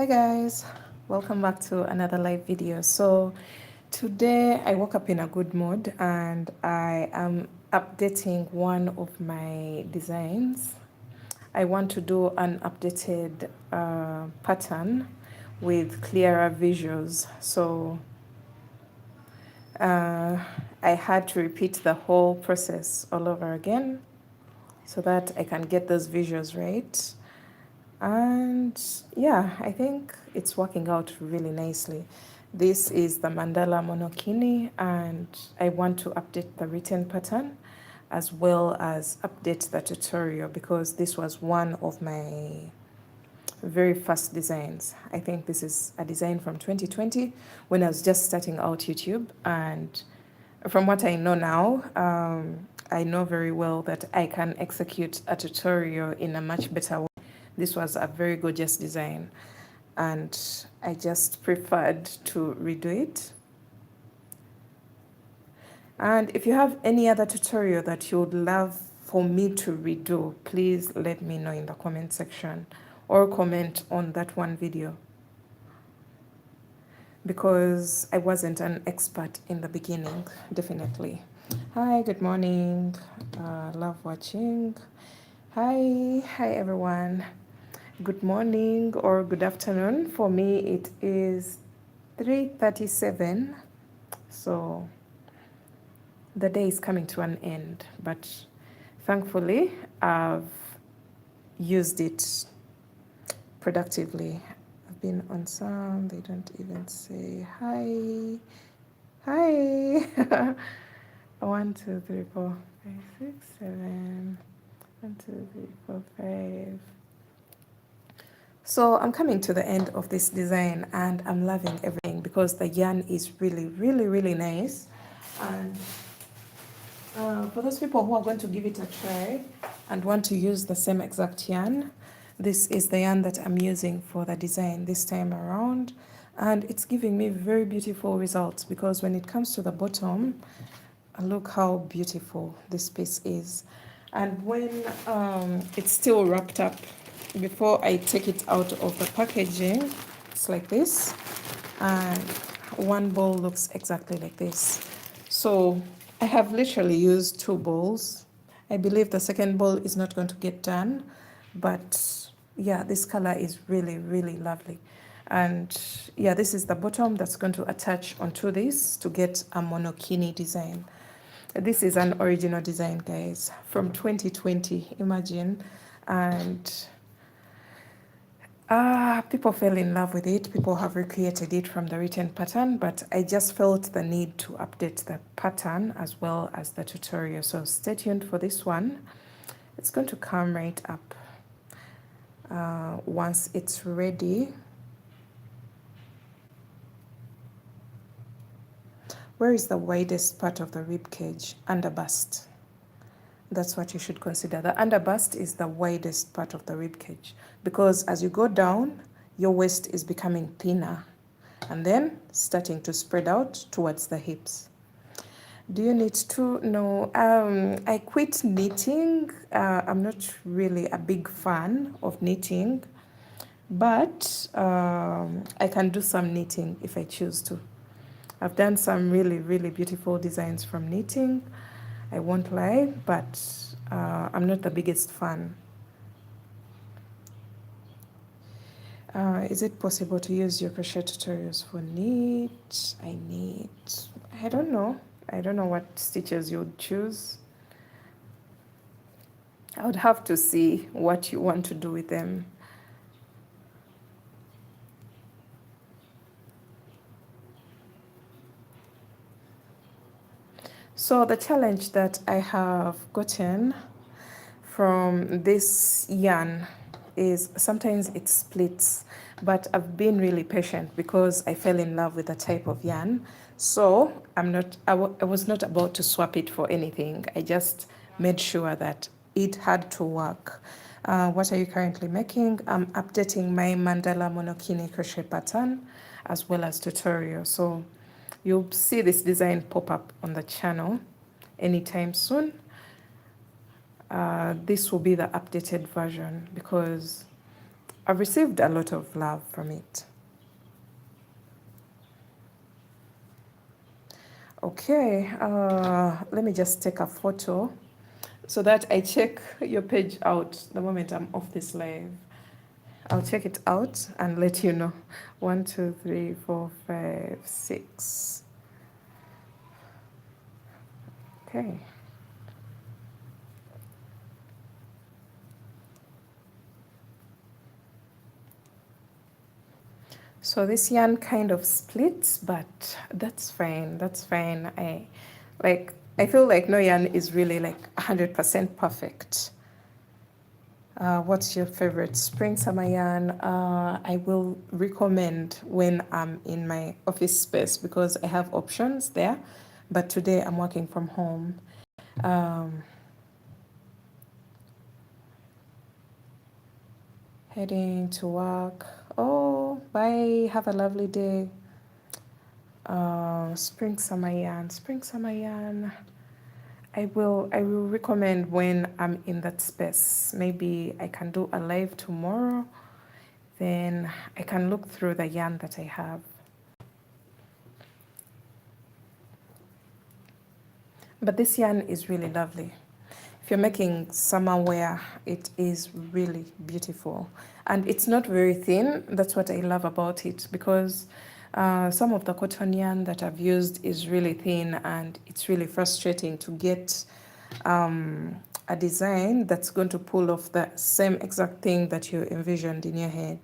Hi guys, welcome back to another live video. So today I woke up in a good mood and I am updating one of my designs. I want to do an updated pattern with clearer visuals. So I had to repeat the whole process all over again so that I can get those visuals right. And yeah, I think it's working out really nicely. This is the mandala monokini, and I want to update the written pattern as well as update the tutorial because this was one of my very first designs. I think this is a design from 2020 when I was just starting out YouTube, and from what I know now, I know very well that I can execute a tutorial in a much better way. This was a very gorgeous design and I just preferred to redo it. And if you have any other tutorial that you would love for me to redo, please let me know in the comment section or comment on that one video because I wasn't an expert in the beginning, definitely. Hi, good morning. Love watching. Hi everyone. Good morning or good afternoon. For me, it is 3:37. So the day is coming to an end, but thankfully, I've used it productively. I've been on some, they don't even say hi. Hi. 1, 2, 3, 4, 5, 6, 7. 1, 2, 3, 4, 5. So I'm coming to the end of this design and I'm loving everything because the yarn is really nice. And for those people who are going to give it a try and want to use the same exact yarn, this is the yarn that I'm using for the design this time around. And it's giving me very beautiful results because when it comes to the bottom, look how beautiful this piece is. And when it's still wrapped up, before I take it out of the packaging, it's like this. And one ball looks exactly like this. So I have literally used 2 bowls. I believe the second bowl is not going to get done, but yeah, this color is really lovely. And yeah, this is the bottom that's going to attach onto this to get a monokini design. This is an original design, guys, from 2020, imagine. And people fell in love with it. People have recreated it from the written pattern, but I just felt the need to update the pattern as well as the tutorial. So stay tuned for this one. It's going to come right up once it's ready. Where is the widest part of the rib cage? Under bust. That's what you should consider. The under bust is the widest part of the rib cage because as you go down, your waist is becoming thinner and then starting to spread out towards the hips. Do you need to know? I quit knitting. I'm not really a big fan of knitting, but I can do some knitting if I choose to. I've done some really beautiful designs from knitting. I won't lie, but I'm not the biggest fan. Is it possible to use your crochet tutorials for knit? I don't know. I don't know what stitches you would choose. I would have to see what you want to do with them. So the challenge that I have gotten from this yarn is sometimes it splits, but I've been really patient because I fell in love with the type of yarn. So I was not about to swap it for anything. I just made sure that it had to work. What are you currently making? I'm updating my mandala monokini crochet pattern as well as tutorial. So you'll see this design pop up on the channel anytime soon. This will be the updated version because I've received a lot of love from it. Okay, let me just take a photo so that I check your page out the moment I'm off this live. I'll check it out and let you know. 1, 2, 3, 4, 5, 6. Okay. So this yarn kind of splits, but that's fine. That's fine. I feel like no yarn is really like 100% perfect. What's your favorite spring summer yarn? I will recommend when I'm in my office space because I have options there, but today I'm working from home. Heading to work. Oh, bye. Have a lovely day. Spring summer yarn. Spring summer yarn. I will recommend when I'm in that space. Maybe I can do a live tomorrow. Then I can look through the yarn that I have. But this yarn is really lovely. If you're making summer wear, it is really beautiful. And it's not very thin. That's what I love about it because some of the cotton yarn that I've used is really thin and it's really frustrating to get a design that's going to pull off the same exact thing that you envisioned in your head.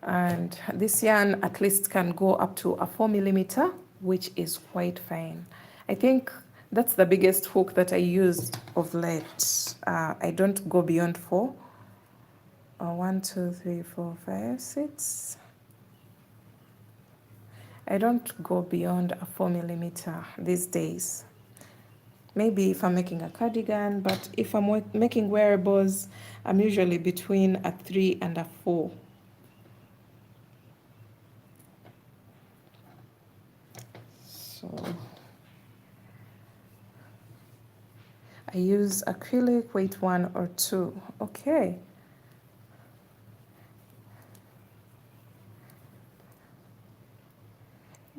And this yarn at least can go up to a 4mm, which is quite fine. I think that's the biggest hook that I used of late. I don't go beyond 4. 1, 2, 3, 4, 5, 6. I don't go beyond a 4mm these days. Maybe if I'm making a cardigan, but if I'm making wearables, I'm usually between a 3 and a 4. So I use acrylic, weight 1 or 2. Okay.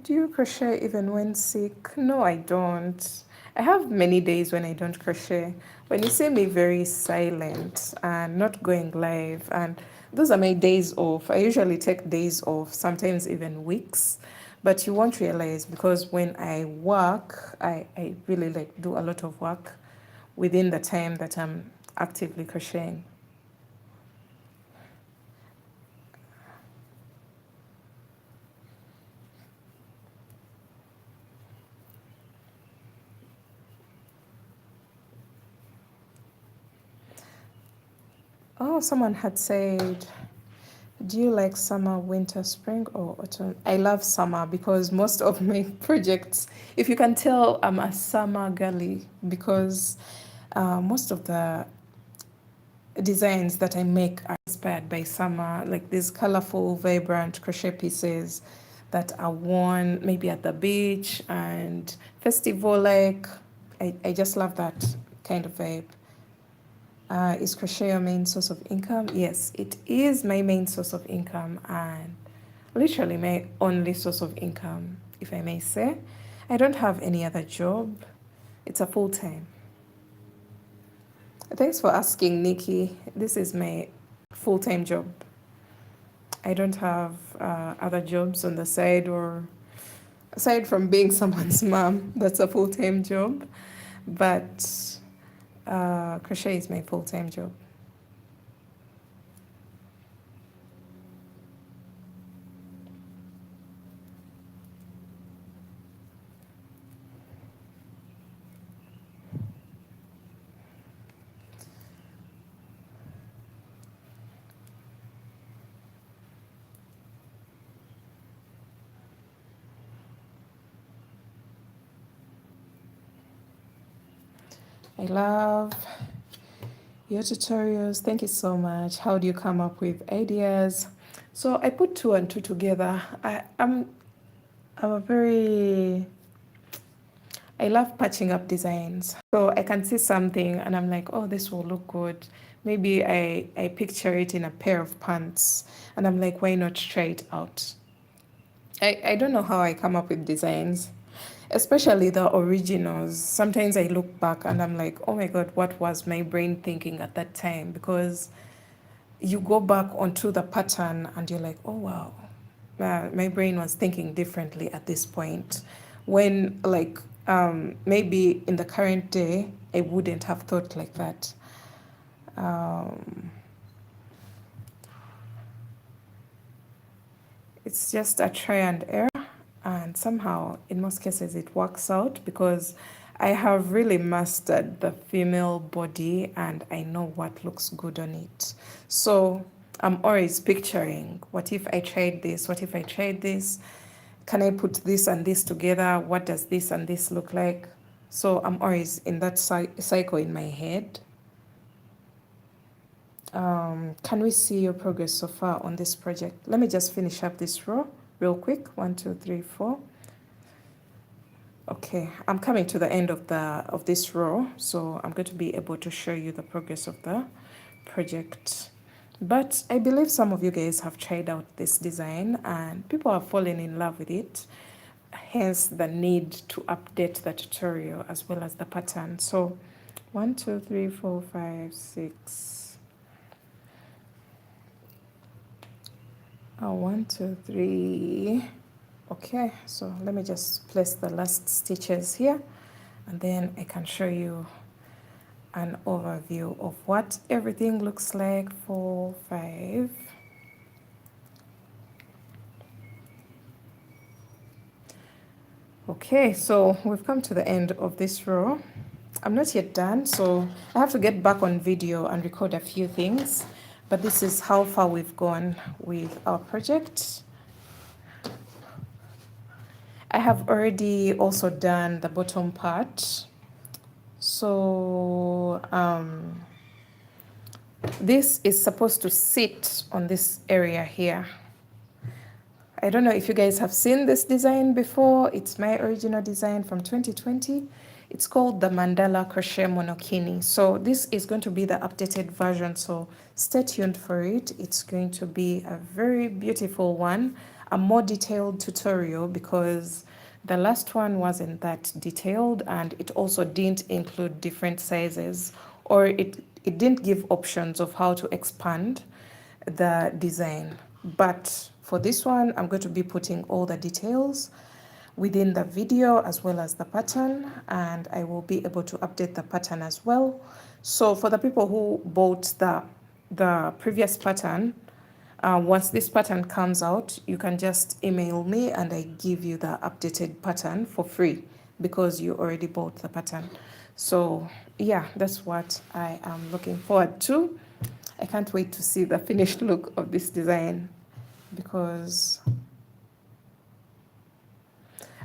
Do you crochet even when sick? No, I don't. I have many days when I don't crochet. When you see me very silent and not going live, and those are my days off. I usually take days off, sometimes even weeks. But you won't realize because when I work, I really like do a lot of work within the time that I'm actively crocheting. Oh, someone had said, do you like summer, winter, spring, or autumn? I love summer because most of my projects, if you can tell, I'm a summer girly because most of the designs that I make are inspired by summer, like these colorful, vibrant crochet pieces that are worn maybe at the beach and festival like. I just love that kind of vibe. Is crochet your main source of income? Yes, it is my main source of income and literally my only source of income, if I may say. I don't have any other job. It's a full time. Thanks for asking, Nikki. This is my full time job. I don't have other jobs on the side or aside from being someone's mom. That's a full time job. But crochet is my full time job. I love your tutorials. Thank you so much. How do you come up with ideas? So I put 2 and 2 together. I'm a very, I love patching up designs. So I can see something and I'm like, oh, this will look good. Maybe I picture it in a pair of pants and I'm like, why not try it out? I don't know how I come up with designs, especially the originals. Sometimes I look back and I'm like, oh my God, what was my brain thinking at that time? Because you go back onto the pattern and you're like, oh wow, my brain was thinking differently at this point. When, like, maybe in the current day, I wouldn't have thought like that. Um, it's just a try and error, and somehow in most cases it works out because I have really mastered the female body and I know what looks good on it. So I'm always picturing, what if I tried this, what if I tried this, can I put this and this together, what does this and this look like? So I'm always in that cycle in my head. Can we see your progress so far on this project? Let me just finish up this row real quick. 1, 2, 3, 4. Okay, I'm coming to the end of this row, so I'm going to be able to show you the progress of the project. But I believe some of you guys have tried out this design and people are falling in love with it. Hence the need to update the tutorial as well as the pattern. So 1, 2, 3, 4, 5, 6. 1, 2, 3. Okay, so let me just place the last stitches here and then I can show you an overview of what everything looks like. 4, 5. Okay, so we've come to the end of this row. I'm not yet done, so I have to get back on video and record a few things, but this is how far we've gone with our project. I have already also done the bottom part. So this is supposed to sit on this area here. I don't know if you guys have seen this design before. It's my original design from 2020. It's called the Mandala Crochet Monokini. So this is going to be the updated version. So stay tuned for it. It's going to be a very beautiful one, a more detailed tutorial because the last one wasn't that detailed and it also didn't include different sizes, or it didn't give options of how to expand the design. But for this one, I'm going to be putting all the details within the video as well as the pattern, and I will be able to update the pattern as well. So for the people who bought the previous pattern, once this pattern comes out, you can just email me and I give you the updated pattern for free because you already bought the pattern. So yeah, that's what I am looking forward to. I can't wait to see the finished look of this design because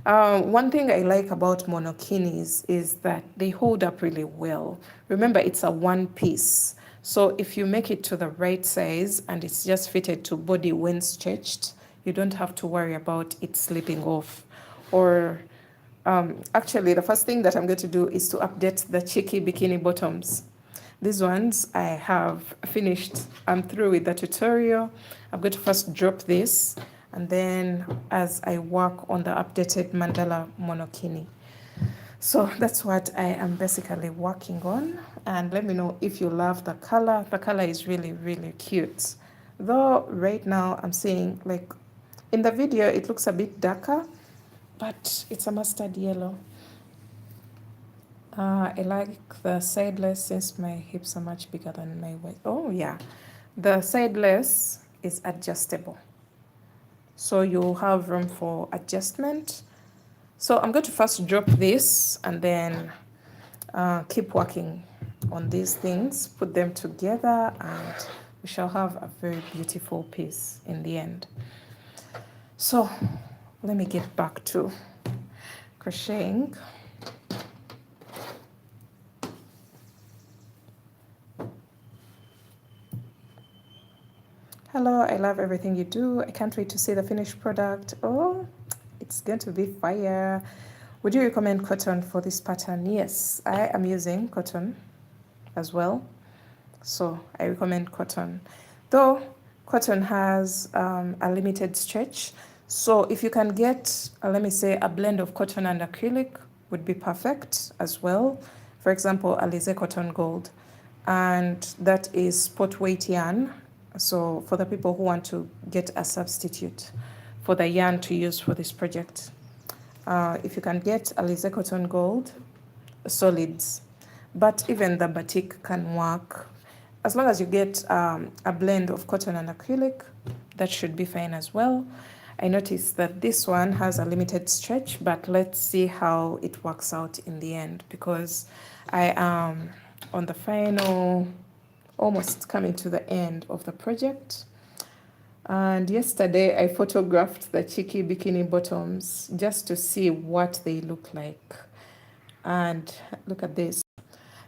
one thing I like about monokinis is that they hold up really well. Remember, it's a one piece. So if you make it to the right size and it's just fitted to body when stretched, you don't have to worry about it slipping off. Or actually, the first thing that I'm going to do is to update the cheeky bikini bottoms. These ones I have finished. I'm through with the tutorial. I'm going to first drop this and then as I work on the updated mandala monokini. So that's what I am basically working on. And let me know if you love the color. The color is really, really cute. Though right now I'm seeing, like, in the video it looks a bit darker, but it's a mustard yellow. I like the sideless since my hips are much bigger than my waist. Oh yeah, the sideless is adjustable. So you'll have room for adjustment. So I'm going to first drop this and then keep working on these things, put them together, and we shall have a very beautiful piece in the end. So let me get back to crocheting. Hello, I love everything you do. I can't wait to see the finished product. Oh, it's going to be fire. Would you recommend cotton for this pattern? Yes, I am using cotton as well. So I recommend cotton. Though cotton has a limited stretch. So if you can get, let me say, a blend of cotton and acrylic would be perfect as well. For example, Alize Cotton Gold. And that is spot weight yarn. So for the people who want to get a substitute for the yarn to use for this project. If you can get Alize Cotton Gold solids, but even the batik can work. As long as you get a blend of cotton and acrylic, that should be fine as well. I noticed that this one has a limited stretch, but let's see how it works out in the end, because I am on the final, almost coming to the end of the project. And yesterday I photographed the cheeky bikini bottoms just to see what they look like. And look at this.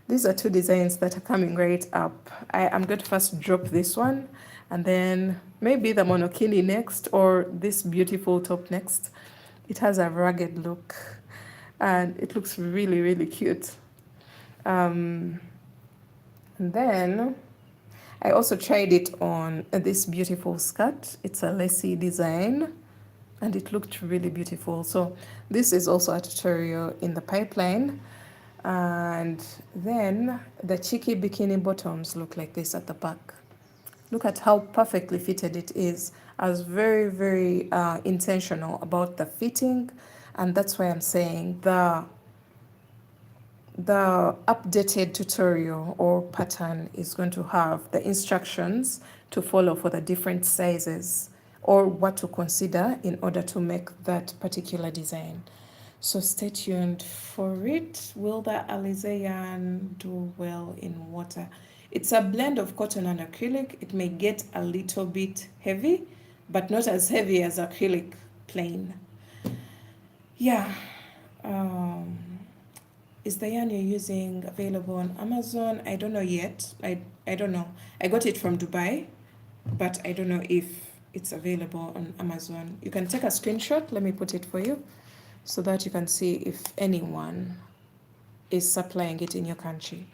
These are two designs that are coming right up. I'm going to first drop this one and then maybe the monokini next, or this beautiful top next. It has a rugged look and it looks really, really cute. And then I also tried it on this beautiful skirt. It's a lacy design and it looked really beautiful. So this is also a tutorial in the pipeline. And then the cheeky bikini bottoms look like this at the back. Look at how perfectly fitted it is. I was very, very intentional about the fitting, and that's why I'm saying the updated tutorial or pattern is going to have the instructions to follow for the different sizes, or what to consider in order to make that particular design. So stay tuned for it. Will the Alize yarn do well in water? It's a blend of cotton and acrylic. It may get a little bit heavy, but not as heavy as acrylic plain. Yeah. Is the yarn you're using available on Amazon? I don't know yet. I don't know. I got it from Dubai, but I don't know if it's available on Amazon. You can take a screenshot. Let me put it for you so that you can see if anyone is supplying it in your country.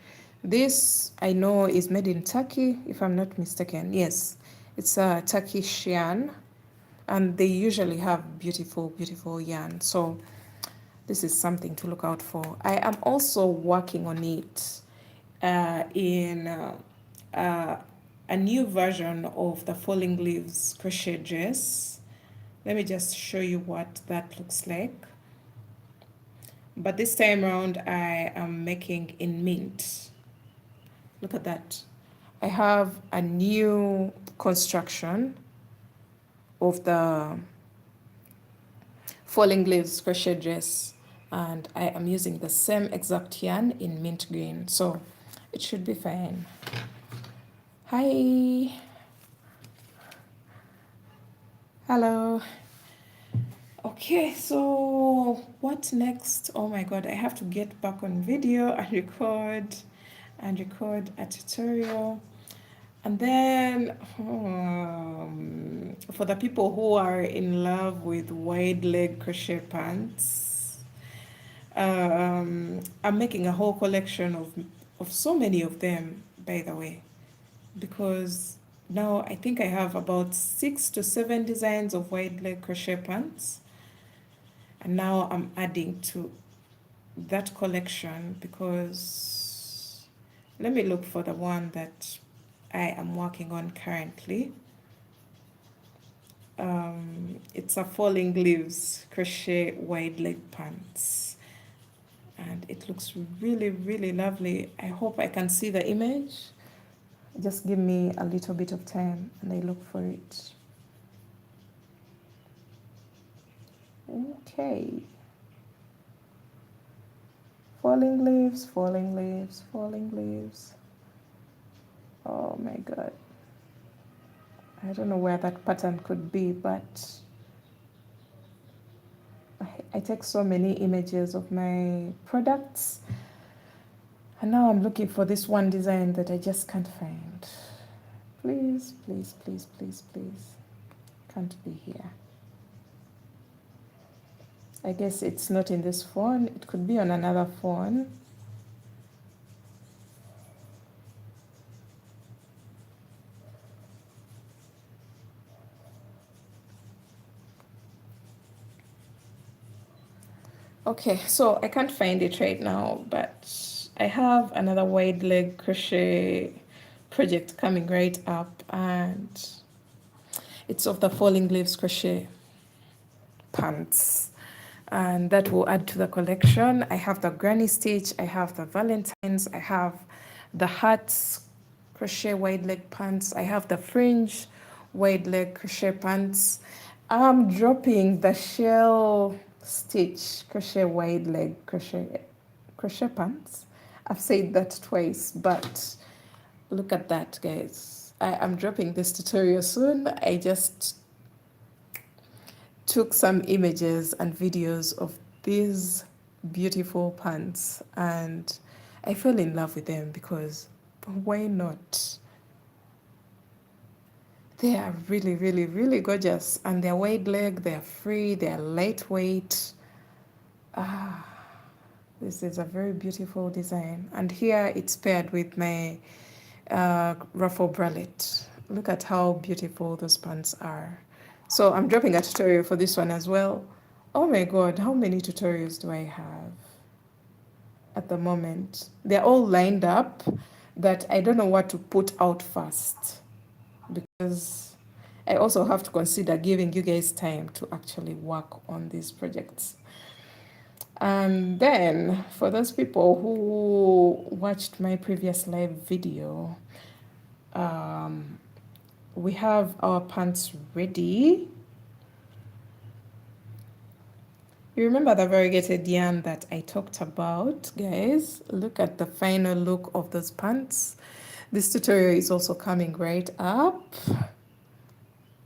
This I know is made in Turkey, if I'm not mistaken. Yes, it's a Turkish yarn, and they usually have beautiful, beautiful yarn. So this is something to look out for. I am also working on it in a new version of the Falling Leaves crochet dress. Let me just show you what that looks like. But this time around, I am making in mint. Look at that. I have a new construction of the Falling Leaves crochet dress, and I am using the same exact yarn in mint green, so it should be fine. Hi. Hello. Okay, so what next? Oh my god, I have to get back on video and record a tutorial. And then for the people who are in love with wide leg crochet pants, I'm making a whole collection of so many of them, by the way, because now I think I have about 6 to 7 designs of wide leg crochet pants. And now I'm adding to that collection, because let me look for the one that I am working on currently. It's a Falling Leaves crochet wide leg pants, and it looks really, really lovely. I hope I can see the image. Just give me a little bit of time and I look for it. Okay. Falling leaves, falling leaves, falling leaves. Oh my god. I don't know where that pattern could be, but I take so many images of my products, and now I'm looking for this one design that I just can't find. Please, please, please, please, please. Can't be here. I guess it's not in this phone. It could be on another phone. Okay, so I can't find it right now, but I have another wide leg crochet project coming right up, and it's of the falling leaves crochet pants, and that will add to the collection. I have the granny stitch, I have the valentines, I have the hearts crochet wide leg pants, I have the fringe wide leg crochet pants. I'm dropping the shell stitch crochet wide leg crochet pants. I've said that twice, but look at that, guys. I am dropping this tutorial soon. I just took some images and videos of these beautiful pants, and I fell in love with them because why not? They are really, really, really gorgeous, and they're wide leg, they're free, they're lightweight. Ah, this is a very beautiful design. And here it's paired with my ruffle bralette. Look at how beautiful those pants are. So I'm dropping a tutorial for this one as well. Oh my god, how many tutorials do I have at the moment? They're all lined up that I don't know what to put out first, because I also have to consider giving you guys time to actually work on these projects. And then for those people who watched my previous live video, we have our pants ready. You remember the variegated yarn that I talked about, guys? Look at the final look of those pants. This tutorial is also coming right up.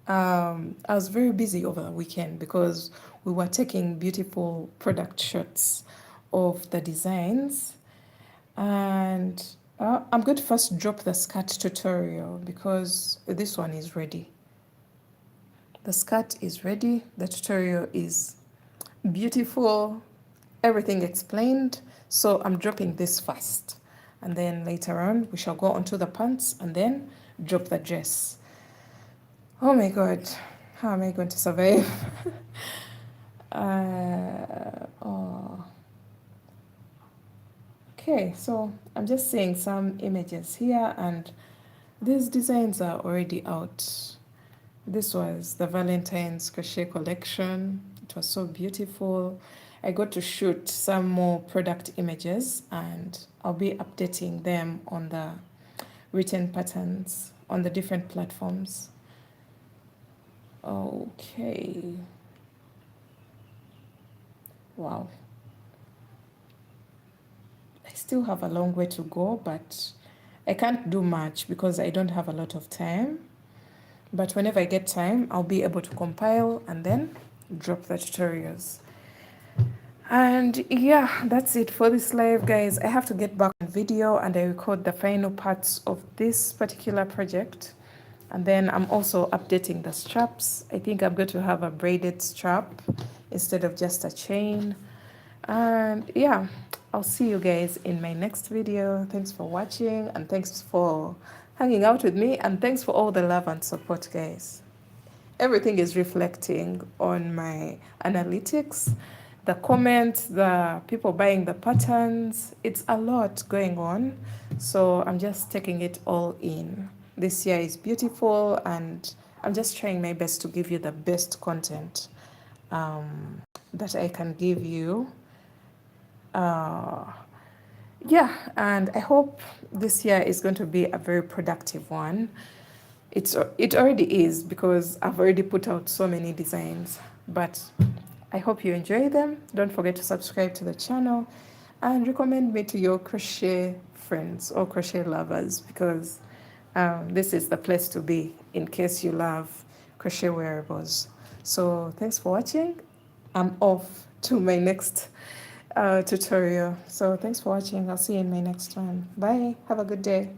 I was very busy over the weekend because we were taking beautiful product shots of the designs. And I'm going to first drop the skirt tutorial because this one is ready. The skirt is ready. The tutorial is beautiful. Everything explained. So I'm dropping this first. And then later on, we shall go onto the pants and then drop the dress. Oh my God, how am I going to survive? Oh. Okay, so I'm just seeing some images here, and these designs are already out. This was the Valentine's crochet collection. It was so beautiful. I got to shoot some more product images, and I'll be updating them on the written patterns on the different platforms. Okay. Wow. I still have a long way to go, but I can't do much because I don't have a lot of time. But whenever I get time, I'll be able to compile and then drop the tutorials. And yeah, that's it for this live, guys. I have to get back on video and I record the final parts of this particular project. And then I'm also updating the straps. I think I'm going to have a braided strap instead of just a chain. And yeah, I'll see you guys in my next video. Thanks for watching, and thanks for hanging out with me, and thanks for all the love and support, guys. Everything is reflecting on my analytics, the comments, the people buying the patterns. It's a lot going on, so I'm just taking it all in. This year is beautiful, and I'm just trying my best to give you the best content that I can give you. Yeah, and I hope this year is going to be a very productive one. It already is because I've already put out so many designs, but I hope you enjoy them. Don't forget to subscribe to the channel and recommend me to your crochet friends or crochet lovers, because this is the place to be in case you love crochet wearables. So thanks for watching. I'm off to my next tutorial. So thanks for watching. I'll see you in my next one. Bye. Have a good day.